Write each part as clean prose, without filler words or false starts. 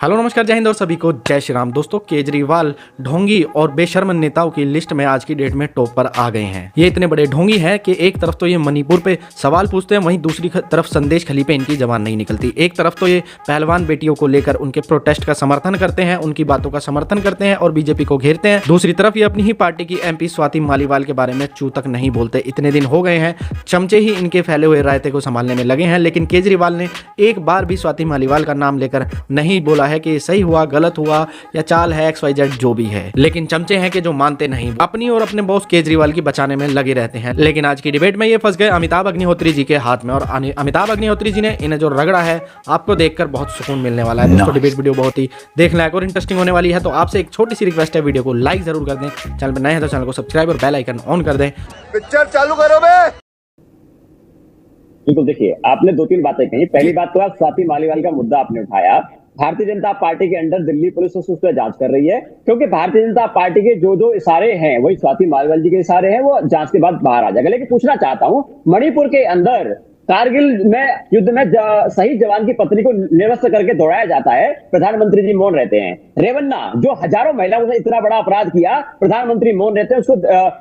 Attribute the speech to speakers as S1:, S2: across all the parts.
S1: Hello नमस्कार, जय हिंद और सभी को जय श्री राम। दोस्तों, केजरीवाल ढोंगी और बेशर्म नेताओं की लिस्ट में आज की डेट में टॉप पर आ गए हैं। ये इतने बड़े ढोंगी हैं कि एक तरफ तो ये मणिपुर पे सवाल पूछते हैं, वहीं दूसरी तरफ संदेश खली पे इनकी जबान नहीं निकलती। एक तरफ तो ये पहलवान बेटियों को लेकर उनके प्रोटेस्ट का समर्थन करते हैं, उनकी बातों का समर्थन करते हैं और बीजेपी को घेरते हैं। दूसरी तरफ ये अपनी ही पार्टी की MP स्वाति मालीवाल के बारे में चू तक नहीं बोलते। इतने दिन हो गए हैं, चमचे ही इनके फैले हुए रायते को संभालने में लगे हैं, लेकिन केजरीवाल ने एक बार भी स्वाति मालीवाल का नाम लेकर नहीं बोला है कि सही हुआ, गलत हुआ या चाल है, XYZ जो भी है। लेकिन चमचे हैं कि जो मानते नहीं, अपनी और अपने बॉस केजरीवाल की बचाने में लगे रहते हैं। लेकिन आज की डिबेट में ये फंस गए अमिताभ अग्निहोत्री जी के हाथ में, और अमिताभ अग्निहोत्री जी ने इन्हें जो रगड़ा है, आपको देखकर बहुत सुकून मिलने वाला है। दोस्तों, डिबेट वीडियो बहुत ही देखने लायक और इंटरेस्टिंग होने वाली है, तो आपसे एक छोटी सी रिक्वेस्ट है, वीडियो को लाइक जरूर कर दें। चैनल पर नए हैं तो चैनल को सब्सक्राइब और बेल आइकन ऑन कर दें।
S2: पिक्चर चालू करो बे।
S3: बिल्कुल, देखिए आपने दो तीन बातें कही। पहली बात तो आप स्वाति मालीवाल का मुद्दा आपने उठाया। भारतीय जनता पार्टी के अंडर दिल्ली पुलिस उस पर जांच कर रही है, क्योंकि भारतीय जनता पार्टी के जो इशारे हैं वही स्वाति मालीवाल जी के इशारे हैं, वो जांच के बाद बाहर आ जाएगा। लेकिन पूछना चाहता हूं, मणिपुर के अंदर कारगिल में युद्ध में शहीद जवान की पत्नी को निरस्त करके दौड़ाया जाता है, प्रधानमंत्री जी मौन रहते हैं। रेवन्ना जो हजारों महिलाओं से इतना बड़ा अपराध किया, प्रधानमंत्री मौन रहते हैं, उसको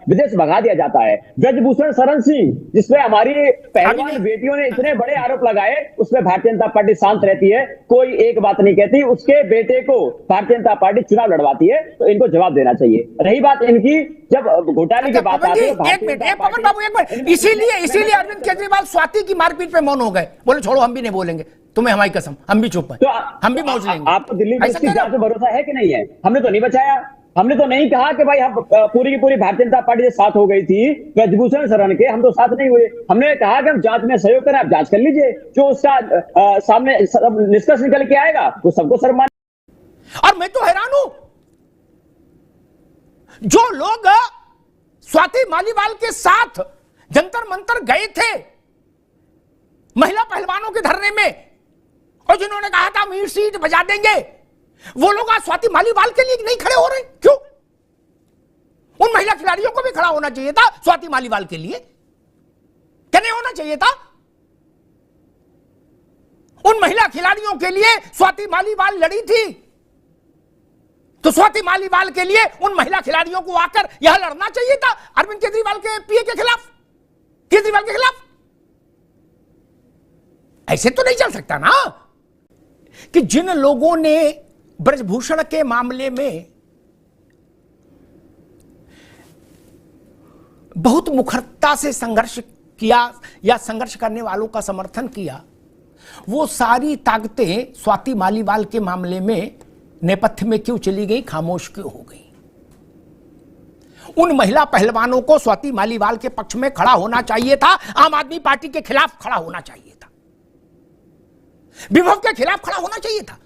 S3: विदेश भगा दिया जाता है। ब्रजभूषण शरण सिंह जिसमें हमारी पहलवान बेटियों ने इतने बड़े आरोप लगाए, उसमें भारतीय जनता पार्टी शांत रहती है, कोई एक बात नहीं कहती। उसके बेटे को भारतीय जनता पार्टी चुनाव लड़वाती है, तो इनको जवाब देना चाहिए। रही बात इनकी, जब घोटाले की बात आती है,
S4: पवन बाबू एक मिनट, इसीलिए अरविंद केजरीवाल स्वाति की मारपीट पे मौन हो गए, बोले छोड़ो हम भी नहीं बोलेंगे, तुम्हें हमारी कसम, हम भी चुप हैं,
S3: तो
S4: हम भी मौज लेंगे।
S3: आपको दिल्ली पुलिस की जांच पे भरोसा है कि नहीं है? हमने तो नहीं बचाया, हमने तो नहीं कहा कि भाई हम पूरी की पूरी भारतीय जनता पार्टी के साथ हो गई थी ब्रजभूषण शरण के, हम तो साथ नहीं हुए। हमने कहा कि हम जांच में सहयोग करें, आप जांच कर लीजिए, जो उसका सामने निष्कर्ष निकल के आएगा वो सबको सम्मान।
S4: और मैं तो हैरान हूं, जो लोग स्वाति मालीवाल के साथ जंतर मंतर गए थे महिला पहलवानों के धरने में, और जिन्होंने कहा था हम ईंट सीट बजा देंगे, वो लोग आज स्वाति मालीवाल के लिए नहीं खड़े हो रहे। क्यों? उन महिला खिलाड़ियों को भी खड़ा होना चाहिए था स्वाति मालीवाल के लिए, क्या नहीं होना चाहिए था? उन महिला खिलाड़ियों के लिए स्वाति मालीवाल लड़ी थी, तो स्वाति मालीवाल के लिए उन महिला खिलाड़ियों को आकर यह लड़ना चाहिए था अरविंद केजरीवाल के PA के खिलाफ, केजरीवाल के खिलाफ। ऐसे तो नहीं चल सकता ना कि जिन लोगों ने ब्रजभूषण के मामले में बहुत मुखरता से संघर्ष किया या संघर्ष करने वालों का समर्थन किया, वो सारी ताकतें स्वाति मालीवाल के मामले में नेपथ्य में क्यों चली गई, खामोश क्यों हो गई? उन महिला पहलवानों को स्वाति मालीवाल के पक्ष में खड़ा होना चाहिए था, आम आदमी पार्टी के खिलाफ खड़ा होना चाहिए था, विभव के खिलाफ खड़ा होना चाहिए था।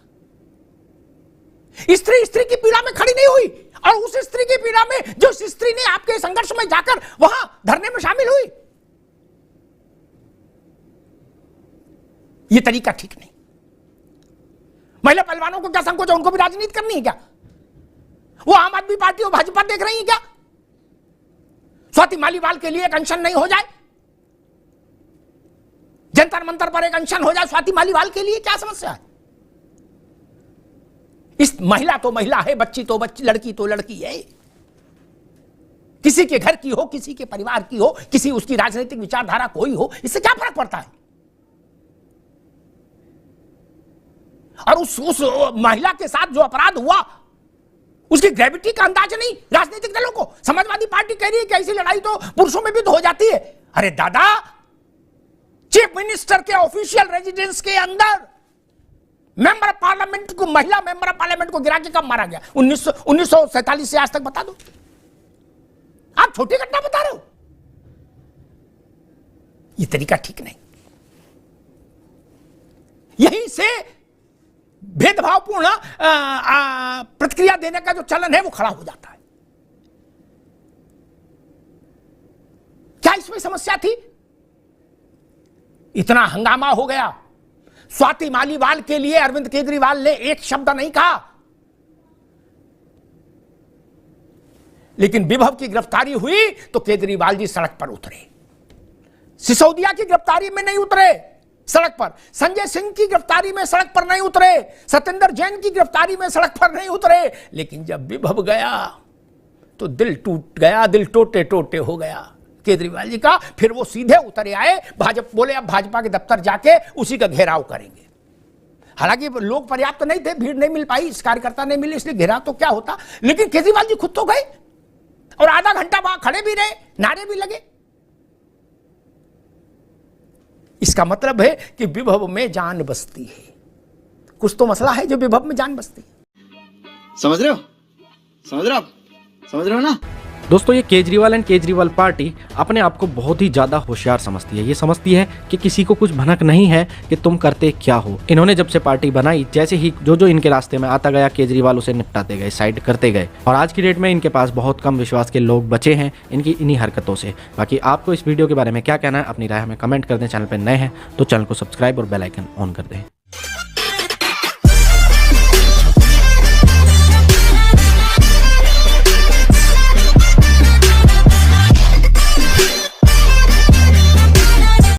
S4: स्त्री की पीड़ा में खड़ी नहीं हुई, और उस स्त्री की पीड़ा में जो स्त्री ने आपके संघर्ष में जाकर वहां धरने में शामिल हुई, यह तरीका ठीक नहीं। महिला पहलवानों को क्या संकोच है? उनको भी राजनीति करनी है क्या? वो आम आदमी पार्टी और भाजपा देख रही है क्या? स्वाति मालीवाल के लिए एक अनशन नहीं हो जाए, जंतर मंतर पर एक अनशन हो जाए स्वाति मालीवाल के लिए, क्या समस्या है? इस महिला तो महिला है, बच्ची तो बच्ची, लड़की तो लड़की है, किसी के घर की हो, किसी के परिवार की हो, किसी उसकी राजनीतिक विचारधारा कोई हो, इससे क्या फर्क पड़ता है? और उस महिला के साथ जो अपराध हुआ, उसकी ग्रेविटी का अंदाज नहीं राजनीतिक दलों को। समाजवादी पार्टी कह रही है कि ऐसी लड़ाई तो पुरुषों में भी तो हो जाती है। अरे दादा, चीफ मिनिस्टर के ऑफिशियल रेजिडेंस के अंदर मेंबर ऑफ पार्लियामेंट को, महिला मेंबर ऑफ पार्लियामेंट को गिरा के कब मारा गया? 1947 से आज तक बता दो। आप छोटी घटना बता रहे हो, यह तरीका ठीक नहीं। यहीं से भेदभावपूर्ण प्रतिक्रिया देने का जो चलन है वो खड़ा हो जाता है। क्या इसमें समस्या थी? इतना हंगामा हो गया, स्वाति मालीवाल के लिए अरविंद केजरीवाल ने एक शब्द नहीं कहा, लेकिन विभव की गिरफ्तारी हुई तो केजरीवाल जी सड़क पर उतरे। सिसोदिया की गिरफ्तारी में नहीं उतरे, सड़क पर, संजय सिंह की गिरफ्तारी में सड़क पर नहीं उतरे, सत्येंद्र जैन की गिरफ्तारी में सड़क पर नहीं उतरे, लेकिन जब विभव गया तो दिल टूट गया, दिल टोटे टोटे हो गया केजरीवाल जी का। फिर वो सीधे उतरे आए, भाजपा बोले अब भाजपा के दफ्तर जाके उसी का घेराव करेंगे। हालांकि लोग पर्याप्त नहीं थे, भीड़ नहीं मिल पाई, कार्यकर्ता नहीं मिले, इसलिए घेराव तो क्या होता, लेकिन केजरीवाल जी खुद तो गए और आधा घंटा वहां खड़े भी रहे, नारे भी लगे। इसका मतलब है कि विभव में जान बसती है। कुछ तो मसला है जो विभव में जान बसती है।
S5: समझ रहे हो? समझ रहे हो आप? समझ रहे हो ना?
S1: दोस्तों, ये केजरीवाल एंड केजरीवाल पार्टी अपने आप को बहुत ही ज्यादा होशियार समझती है। ये समझती है कि किसी को कुछ भनक नहीं है कि तुम करते क्या हो। इन्होंने जब से पार्टी बनाई, जैसे ही जो जो इनके रास्ते में आता गया, केजरीवाल उसे निपटाते गए, साइड करते गए, और आज की डेट में इनके पास बहुत कम विश्वास के लोग बचे हैं इनकी इन्हीं हरकतों से। बाकी आपको इस वीडियो के बारे में क्या कहना है, अपनी राय हमें कमेंट कर दें। चैनल पर नए हैं तो चैनल को सब्सक्राइब और बेल आइकन ऑन कर दें।